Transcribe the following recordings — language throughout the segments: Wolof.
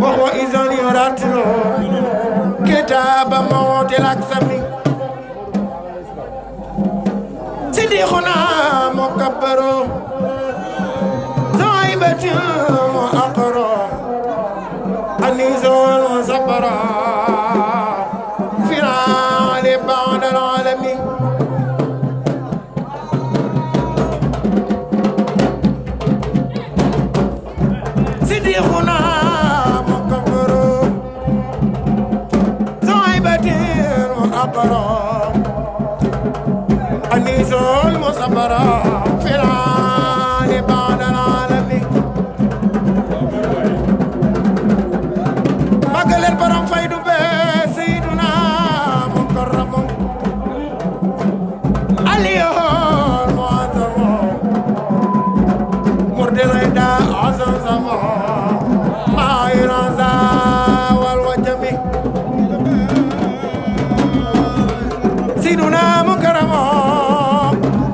وهو إذن يرتل كتاب موت الأكسمي صديقنا مكبر صاحبة مؤقر أنيس وصبر في العالم بعد العالمين صديقنا مكبر صاحبة مؤقر أنيس المصبر في العالم بعد العالمين مقل البرم فيد سيدنا مكرم عليه المعظم مرد الهدى عظم زمان ما يرزا والوجم سيدنا مكرم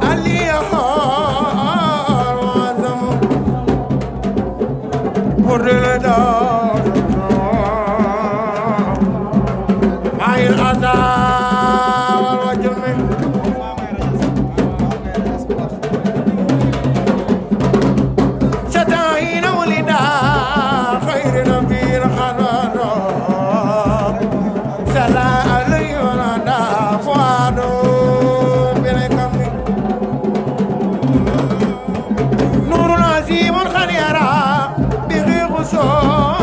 عليه المعظم مرد الهدى نور عظيم خليرا بغير غصون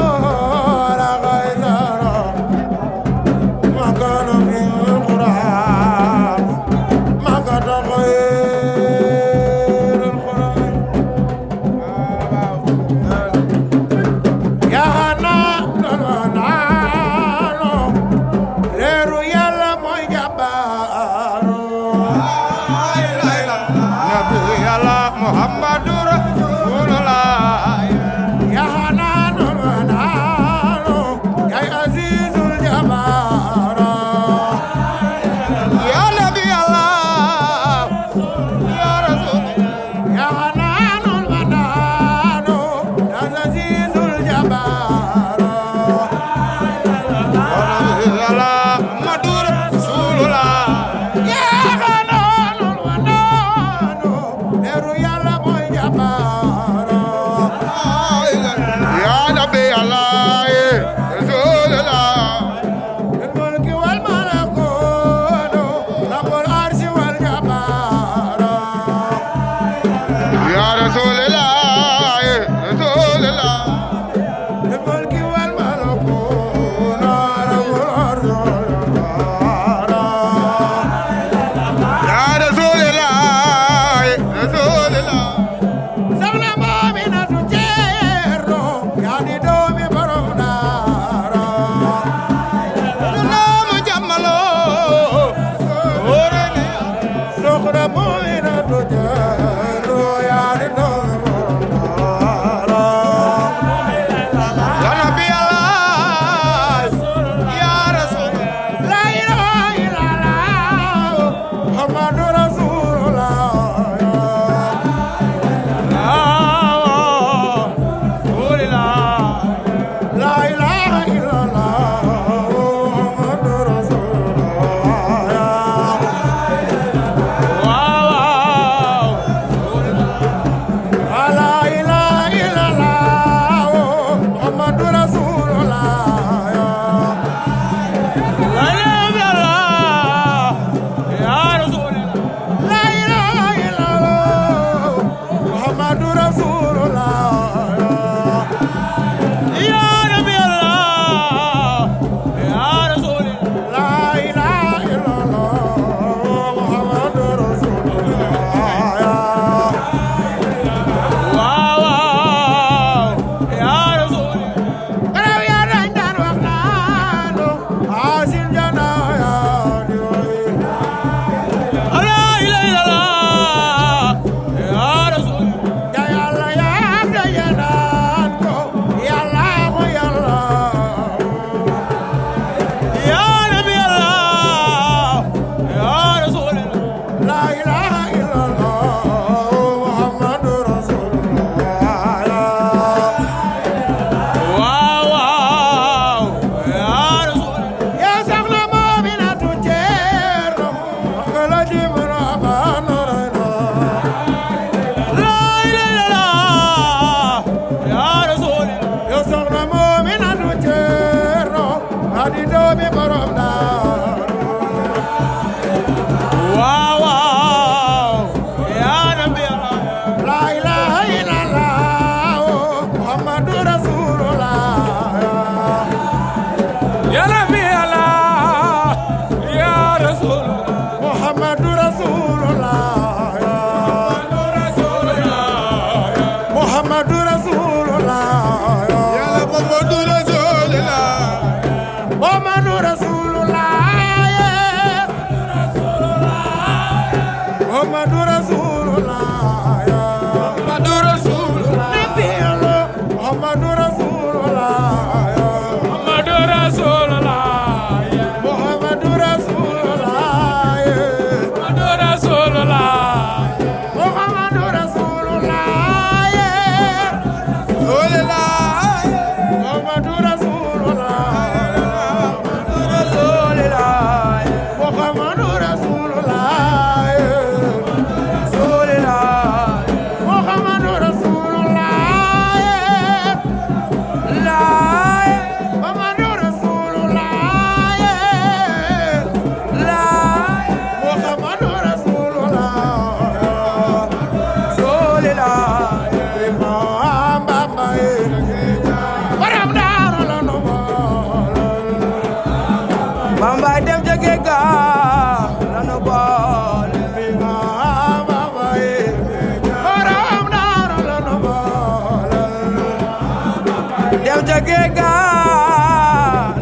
géega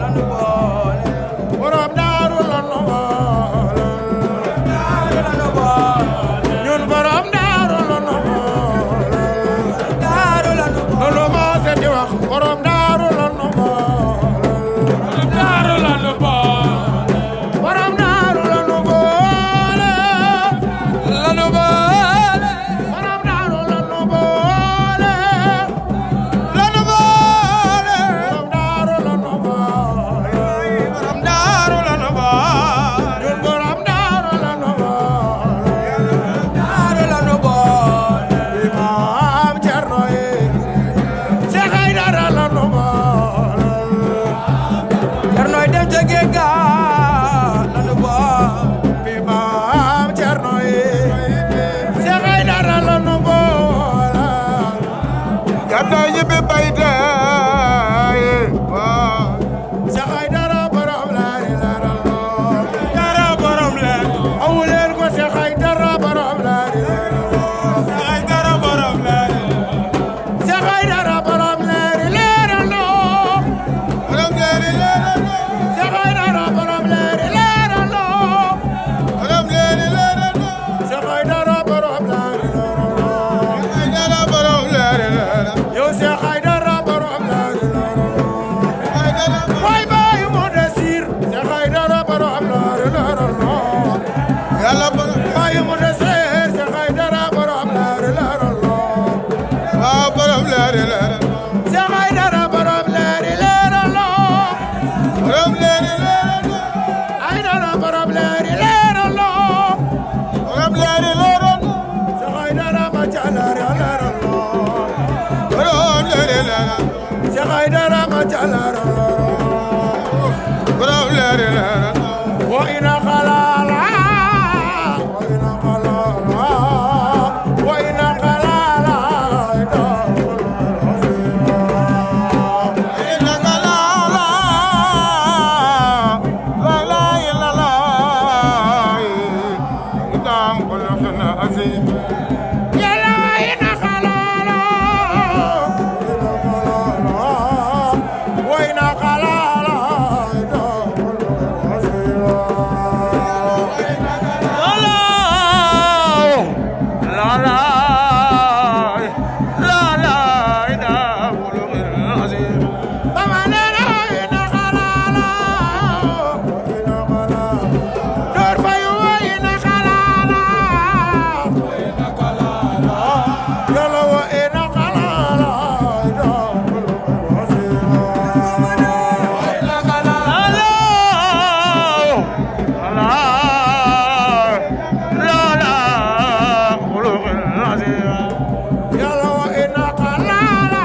lanu boole borom daaru lanu boole lanu boole ñun borom daaru lanu boole daaru lanu boole lanu maase di wax borom daaru lanu boole daaru lanu boole borom daaru lanu boole lanu boole borom daaru lanu boole lanu boole borom daaru lanu boole borom daaru lanu boole ñun borom daaru lanu boole daaru lanu boole Maam Cerno yi Seex Aydara lanu boole Cernoy dem ca géega lanu boole bi Maam Cerno yi Seex Aydara lanu boole Gàddaay ñibbi bay dee waaw Seex Aydara borom laa ilaaha illallaah dara borom leen awu leen ko Seex Aydara borom laa ilaaha illallaah ay dara borom leen Seex Aydara borom laa ilaaha illallaah borom leeri leeral Seex Aydara borom laa ilaaha illallaah borom leeri leeral Seex Aydara borom laa ilaaha illallaah ay dara borom leeri leeral yow Seex Aydara borom laa ilaaha illallaah ay dara waay baay mu desir Seex Aydara borom laa ilaaha illallaah yàlla borom baay mu desir Seex Aydara borom laa ilaaha illallaah waaw borom leeri leeral Seex Aydara borom laa ilaaha illallaah borom leeri leeral Aydara borom laa ilaaha illallaah borom leeri leeral Seex Aydara ma ca laa ilaaha illallaah borom leeri leeral Seex Aydara ma ca laa ilaaha illallaah borom leeri leeral wa ina xalaala wa ina xalaala wa ina xalaala innaka laa ilaaha illallaah itam xuluqin aziim yàlla wa ina xalaala wa ina xalaala bama neena wa ina xalaala wa ina xalaala door fayu wa ina xalaala yàlla wa ina xalaala yàlla wa ina xalaala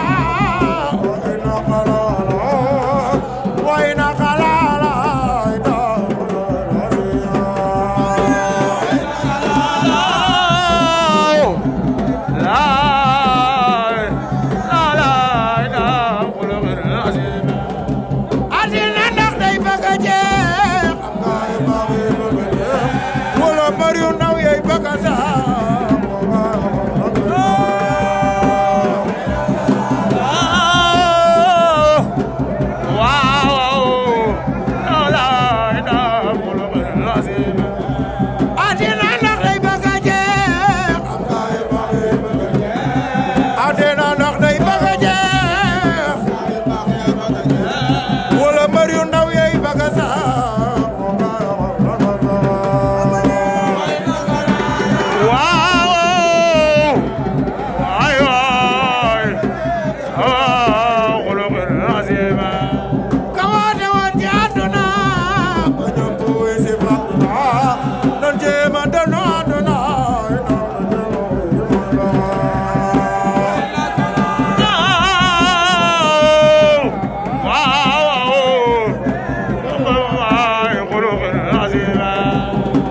wa ina xalaala àddina ndax day bëgg a jeex wala mbër yu ndaw yey bëgg a sax àddina ndax day bëgg a jeex àddina ndax day bëgg a jeex wala mbër yu ndaw yey bëgg a sax kawaate woon ci àdduna ba ñëpp wési fàttuna doon jéema doonu àdduna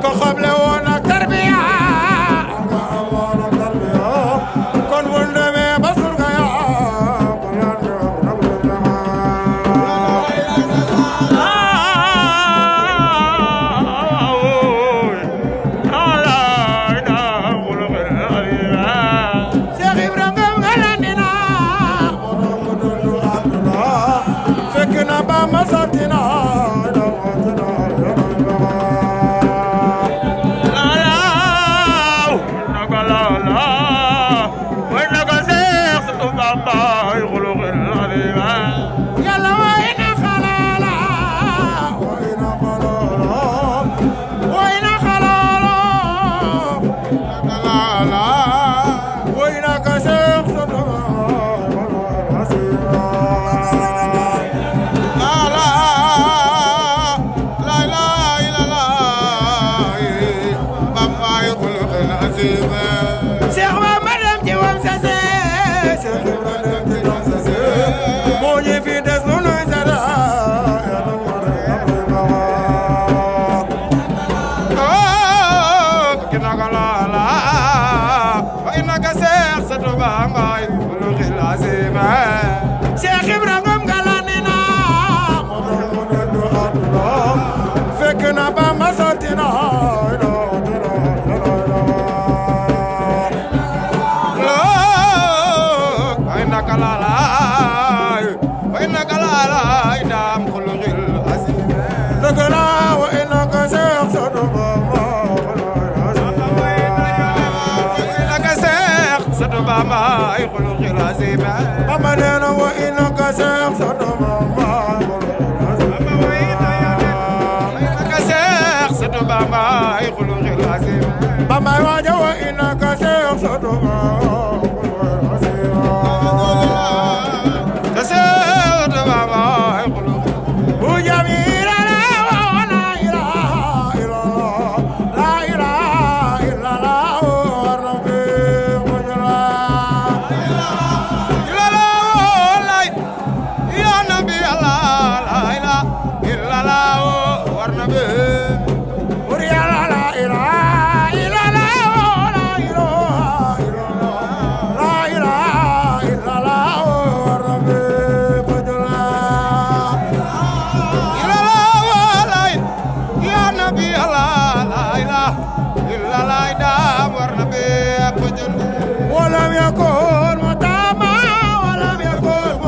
ko xamle woon ak tarbiya nga amoon ak tarbiya kon bu demee ba surga ya ko lan خلق العظيم يلا وين خلالا وين خلالا وين خلالا لا لا وين كشيخ صدق Cheikh Bamba dem ci wam sase Cheikh Ibrahima dem ci wam sase moo ñu fi des nu nuy sara yàlla mu kinaka lala wa inaka Cheikh Sadou Bamba khuluqil azim Cheikh Ibrahima galane na mo do do aduna fekk na Bamba sotti na Bamba khuluqil azim Bamba neena wa innaka Cheikh Sadou Bamba Sadou Bamba khuluqil azim Bamba waaja wa innaka Cheikh Sadou Bamba ولم يكن متاما ولم يكن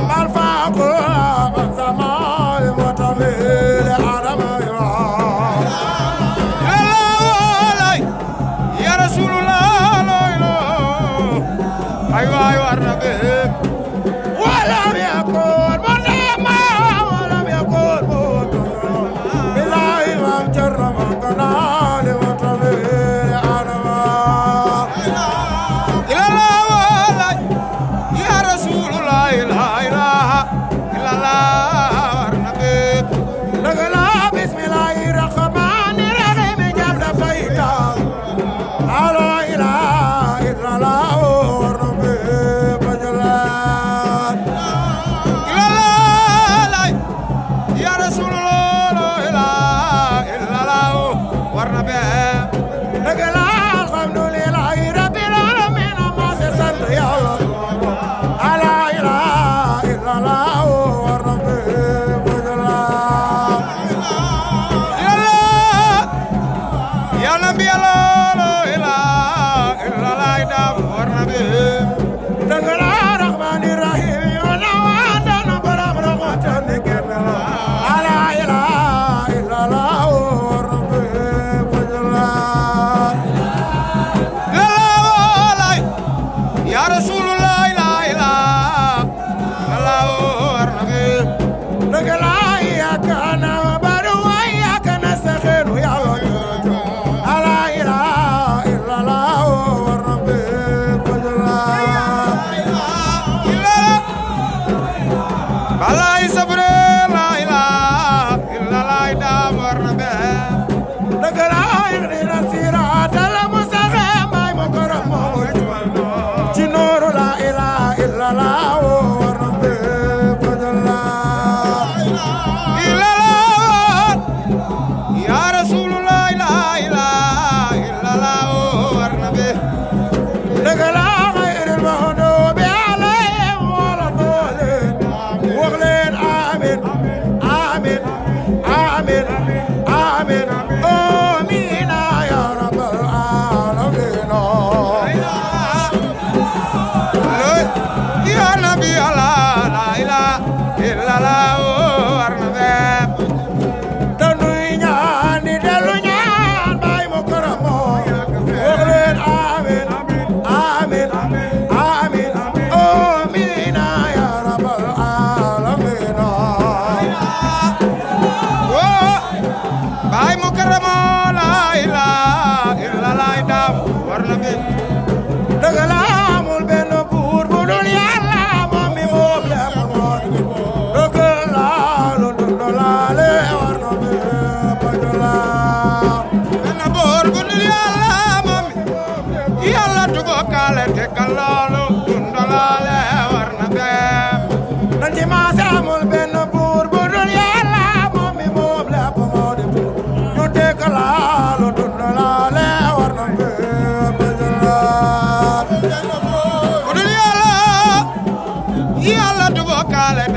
بل فاقوا من سماء وتميل عدم يا رسول الله لا اله ايوه ايوه النبي ولم يكن متاما ولم يكن بالله ما جرم كنال وتميل عدم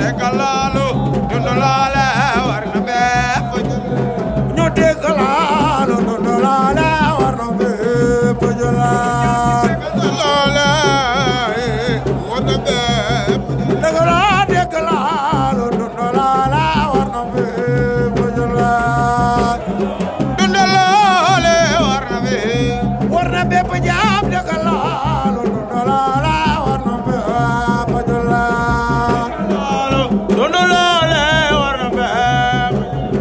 dekkalaalo dundalaale war na bépp ñu dekkalaalo dundalaale war na bépp julaay dekkalaale war na bépp dekkalaalo dundalaale war na bépp julaay dundalaale war na bépp jaam dekkalaalo dundalaale war na bépp julaay dundalaale war na bépp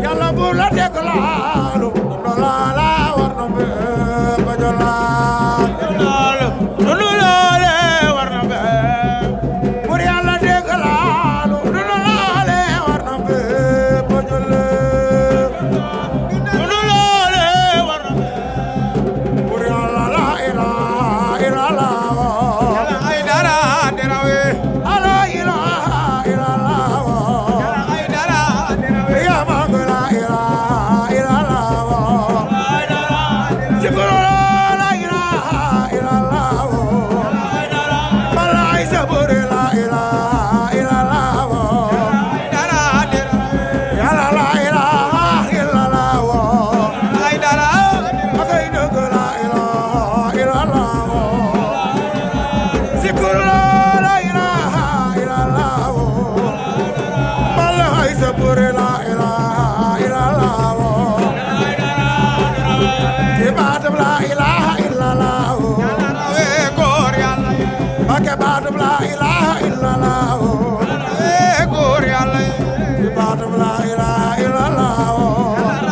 yàlla bu la dekkalaalo dundalaale war na bépp julaay dundalaale war na bépp bur yàlla dekkalaalo dundalaale war na bépp julaay dundalaale war na bépp bur yàlla la ilaha illallah ay dara derawe ala ilaha illallah ay dara derawe ya mago la ilaha illallah ay dara zikru la ilaha illallah ay dara malay sabur la ilaha illallah ay dara derawe ya la ilaha illallah ay dara akay dëgg la ilaha illallah zikru la ilaha illallah malay sabur la ilaha illallah baatum la ilaha illallah we góor yàlla Mbacké baatum la ilaha illallah we góor yàlla baatum la ilaha illallah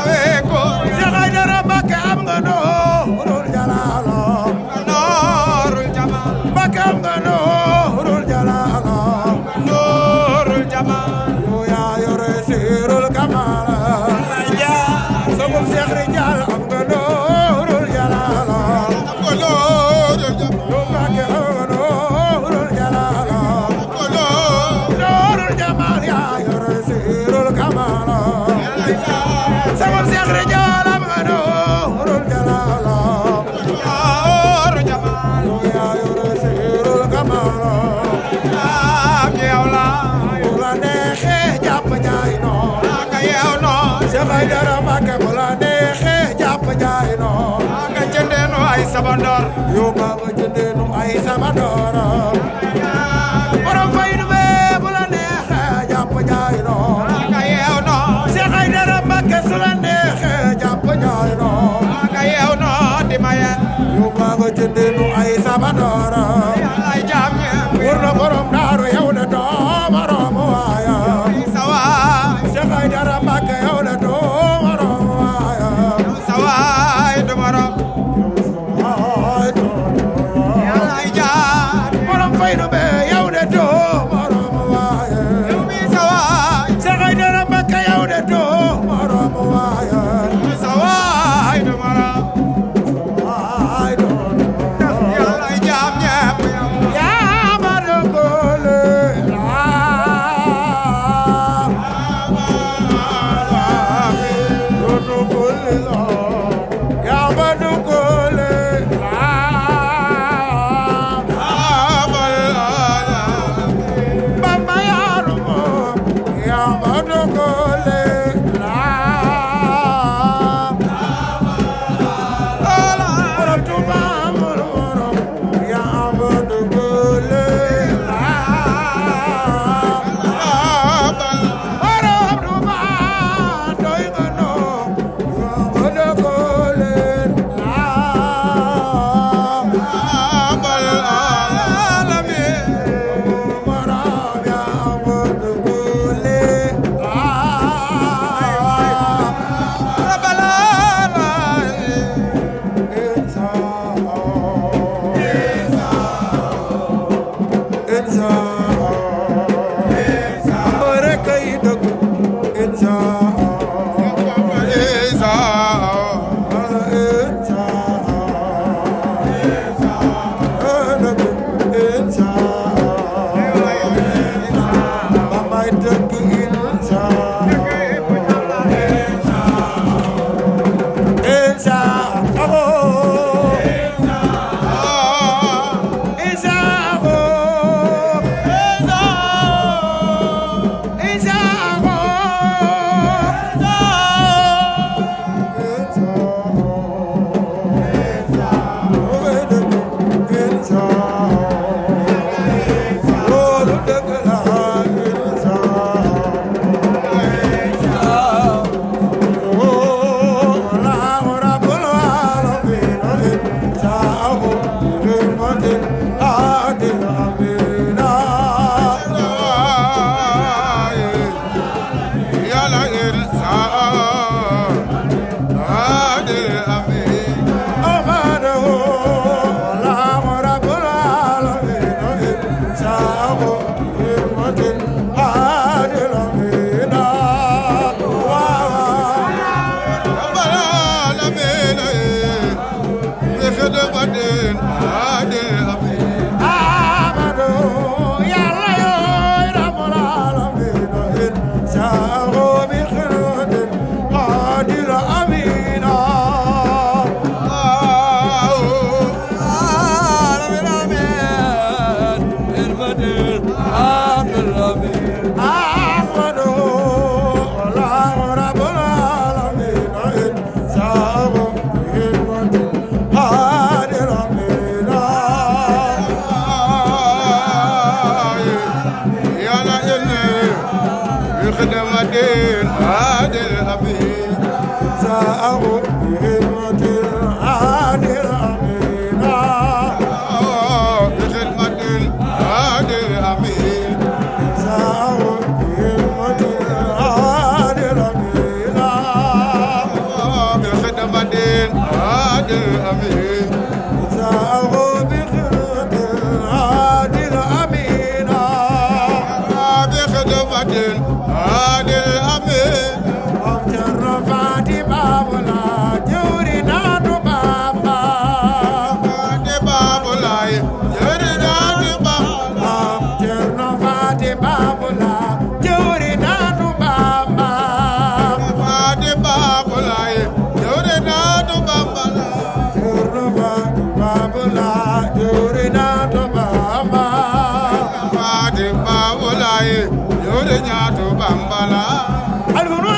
we góor Cheikh Aïdara Mbacké am nga nuurul jalaalo noorul jamal Mbacké am nga nuurul jalaalo noorul jamal yow yaa yore sirul kamal sogum Cheikh Rijal am nga nuurul jalaalo ko noorul jamal yow Mbacké am nga nuurul jalaalo ko noorul Noorul Jamal yaa yore sirul kamal sogum Cheikh Rijal am nga nuurul jalaalo jamal yow yaa yore sirul kamal am yow la bu la neexee jàpp jaay noo nga yow no Cheikh Aïdara Mbacké bu la neexee jàpp jaay noo nga jëndeenu ay sabandor yow maa nga jëndeenu ay sama doora borom fay du bee bu la neexee jàpp jaay noo nga yow no Cheikh Aïdara Mbacké su la neexee jàpp jaay noo nga yow no di maye yow maa nga jëndeenu ay sama doora ay jaam wër na borom daaru yow de doo moroom waaya sawa Cheikh Aïdara Mbacké yow de doo moroom waaya sawa du morom ay doo ay jaam borom fay du bee yow de doo moroom waaya mi sawa Cheikh Aïdara Mbacké yow de doo moroom waaya sawa du morom ay doo ay jaam ñepp yaa ma dogole يلا إني بخدمة هادي الأمين سأغب بخدمة هادي الأمين بخدمة هادي الأمين سأغب بخدمة هادي الأمين بخدمة هادي الأمين سأغب بخدمة هادي الأمين بخدمة هادي الأمين أبجر فاتي بابنا جورنا تبابا فاتي بابولاي جورنا تبابا أبجر فاتي بابنا جورنا تبابا فاتي بابولاي جورنا تبابا جورنا تبابا Fati Babulai, Yurinya to Bambala. Alfonso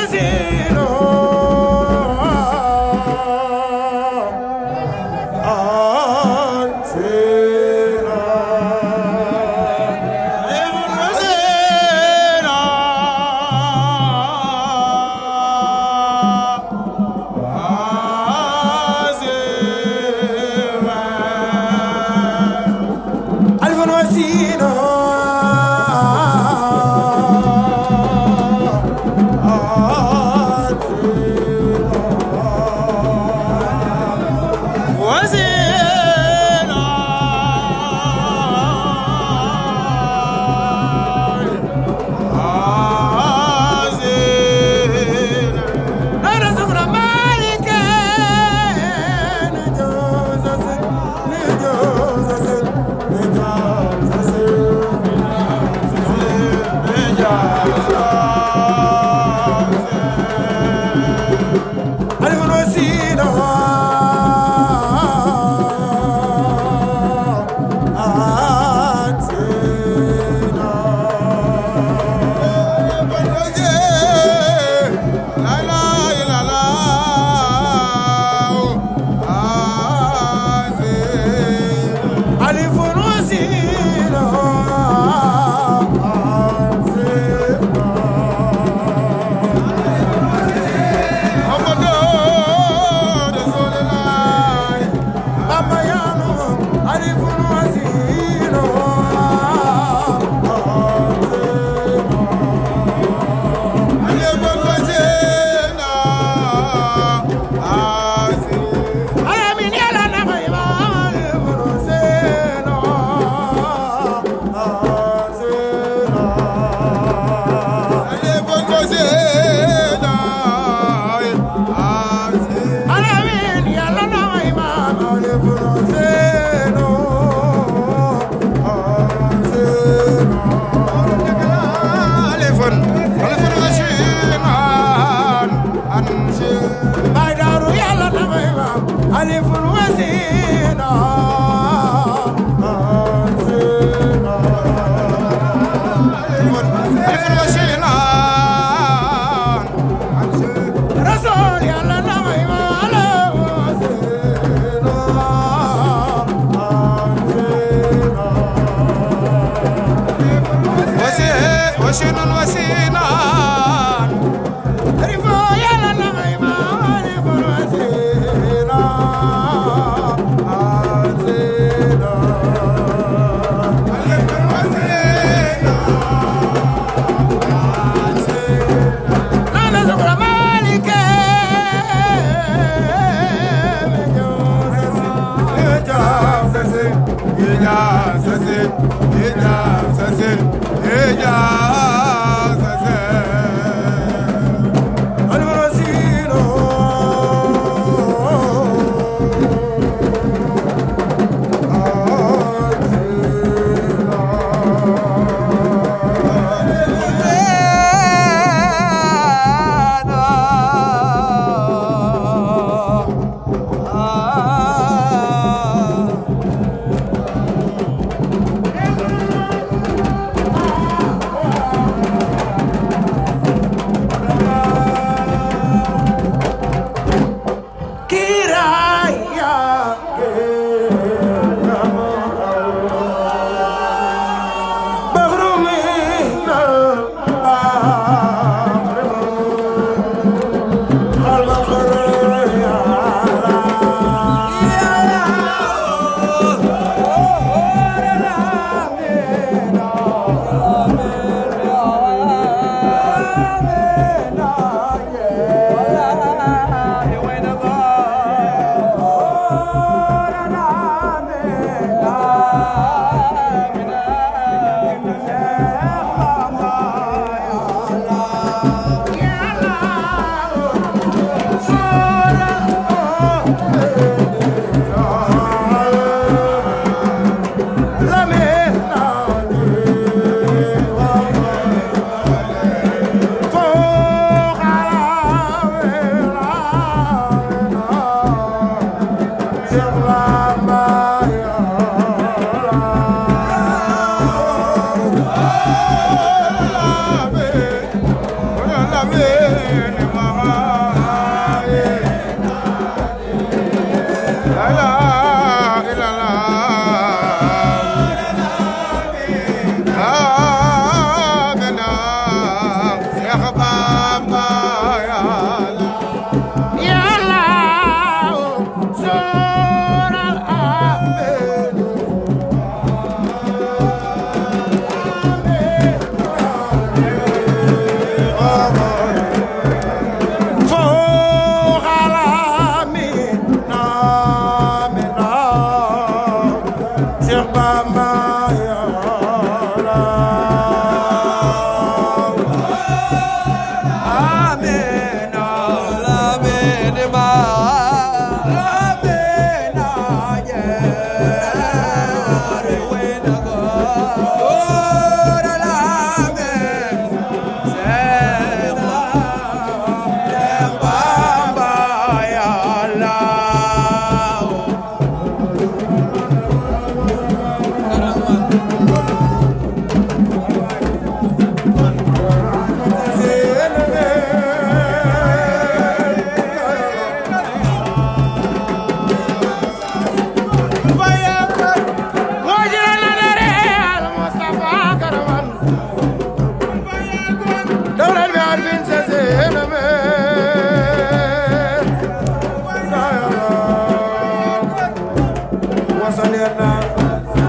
Ella,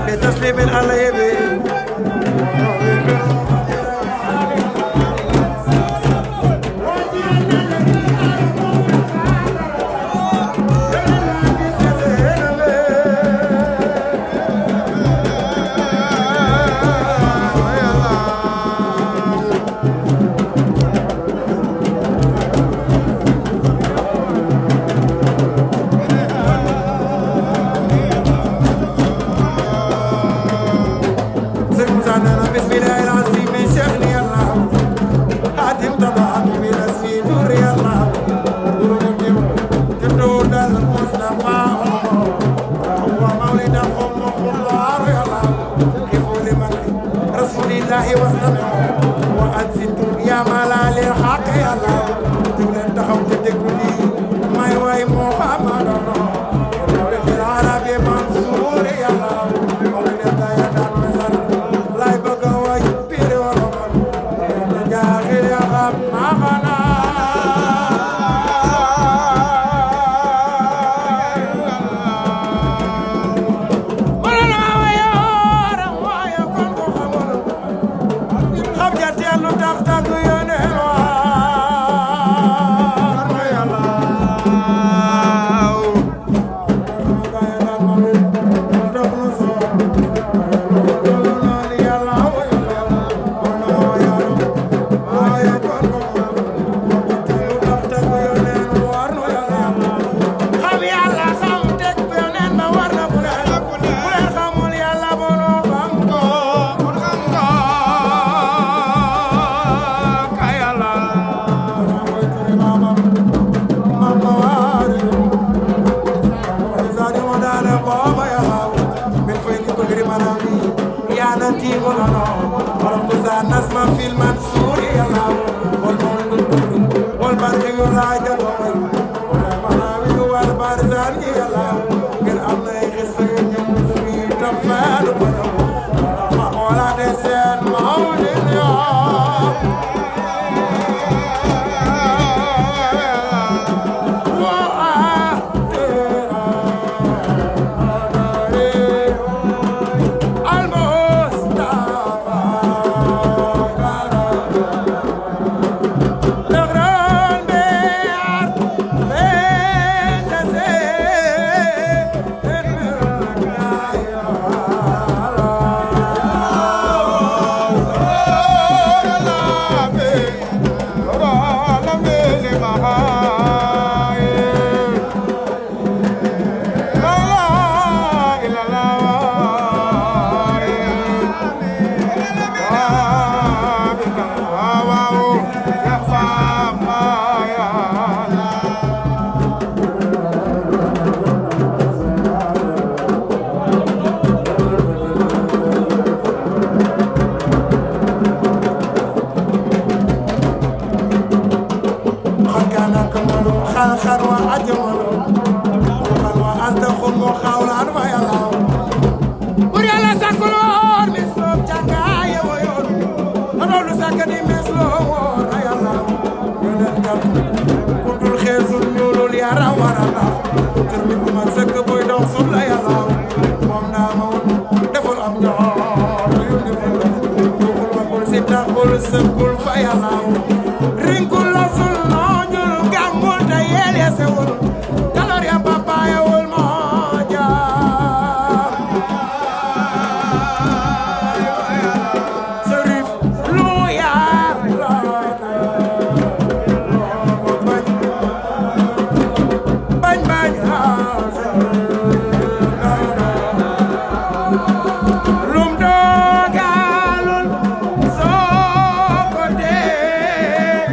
بتسليم عليه xalwa ajamalo xalwa astaghfir mo xawlan fa yàlla bur yàlla sakkuloon mislom jàngaaye woyoon loolu sakkani mislom yàlla yonent kam ku dul xeesul ñuulul yaram wara tax tur mi ku ma sëkk boy dox sul la yàlla moom naa ma defal am ñoor yu defal duxul ma bul si taxul sëkkul fa yàlla rinkul la sul noojul gàngul te yeel ya sewul kalor ya papaya wul moo jaar Serif lu yaar la bañ bañ lum doogalul soo ko dee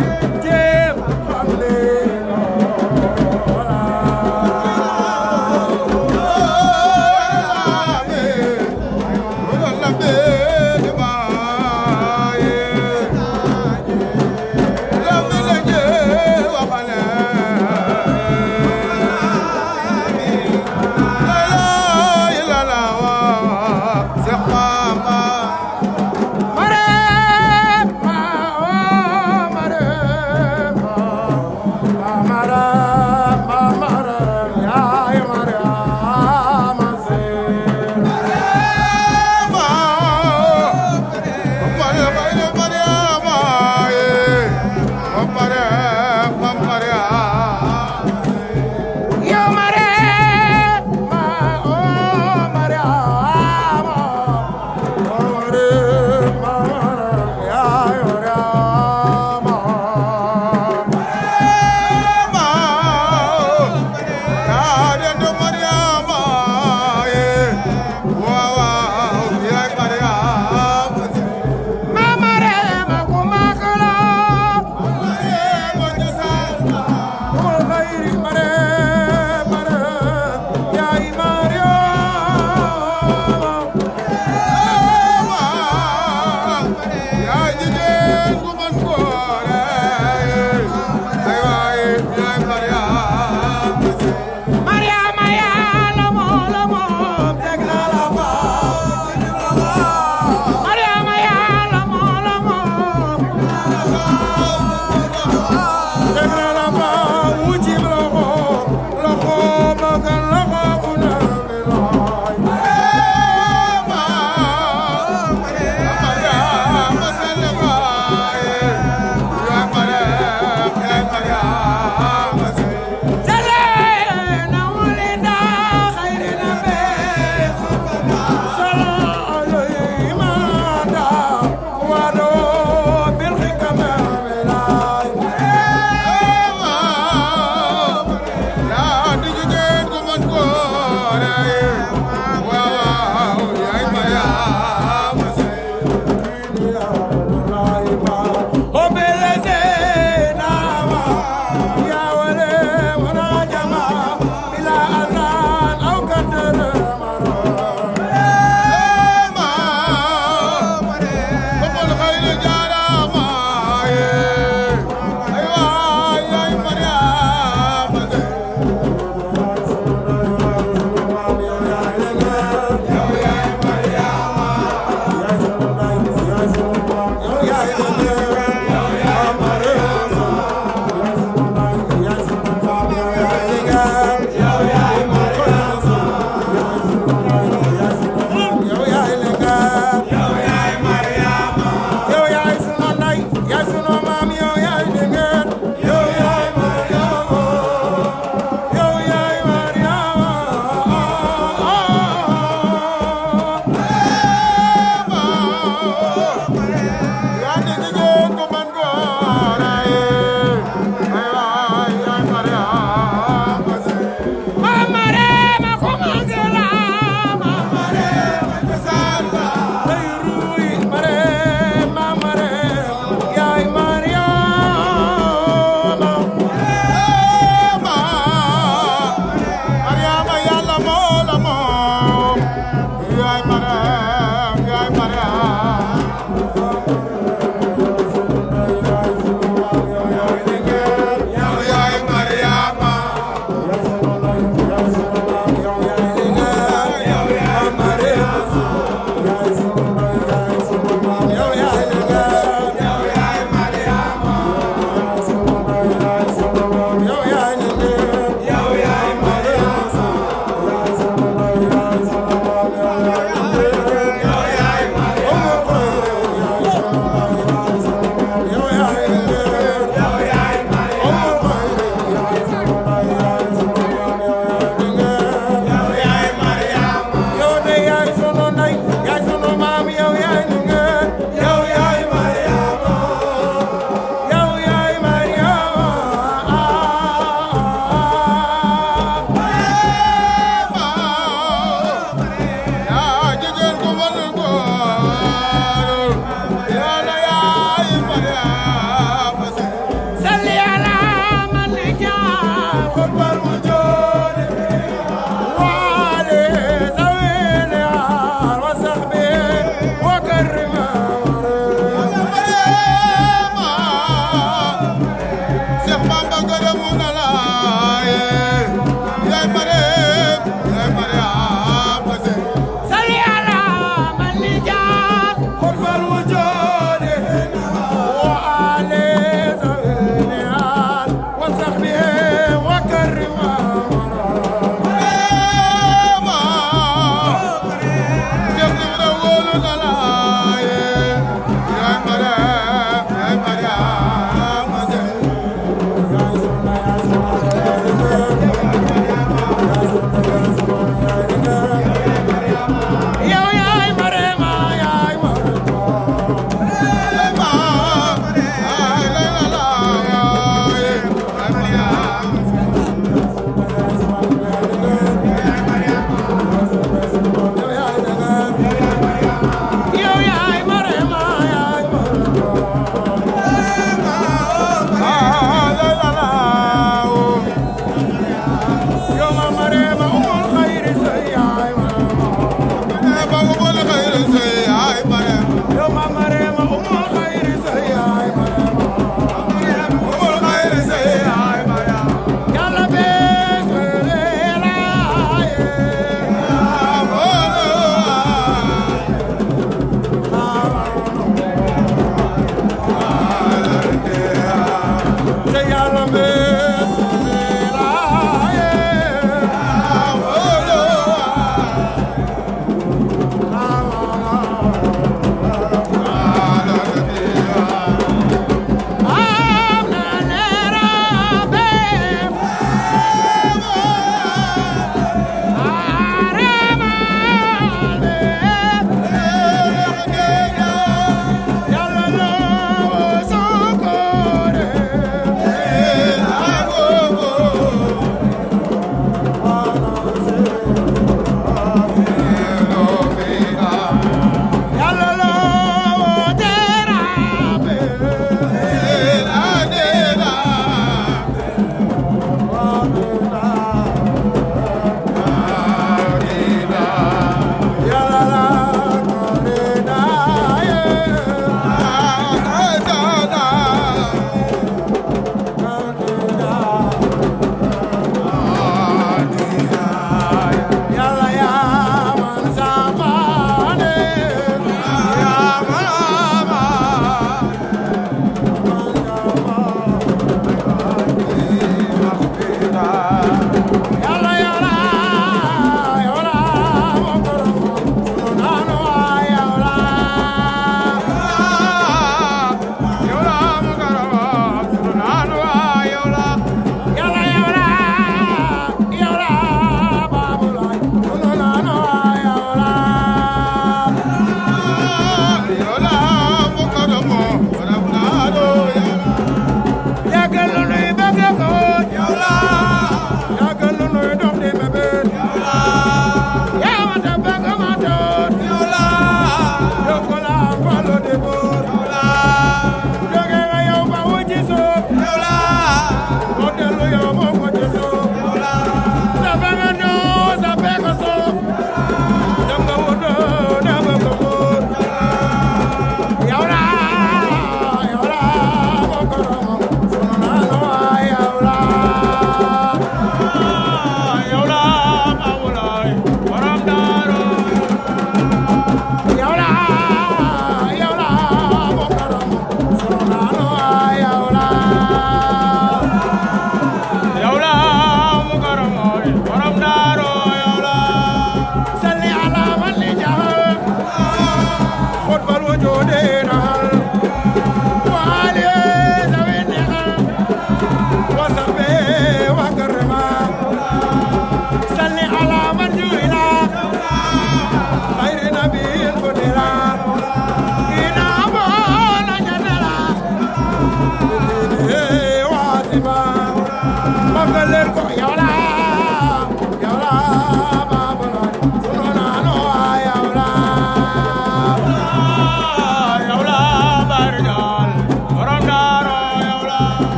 Maria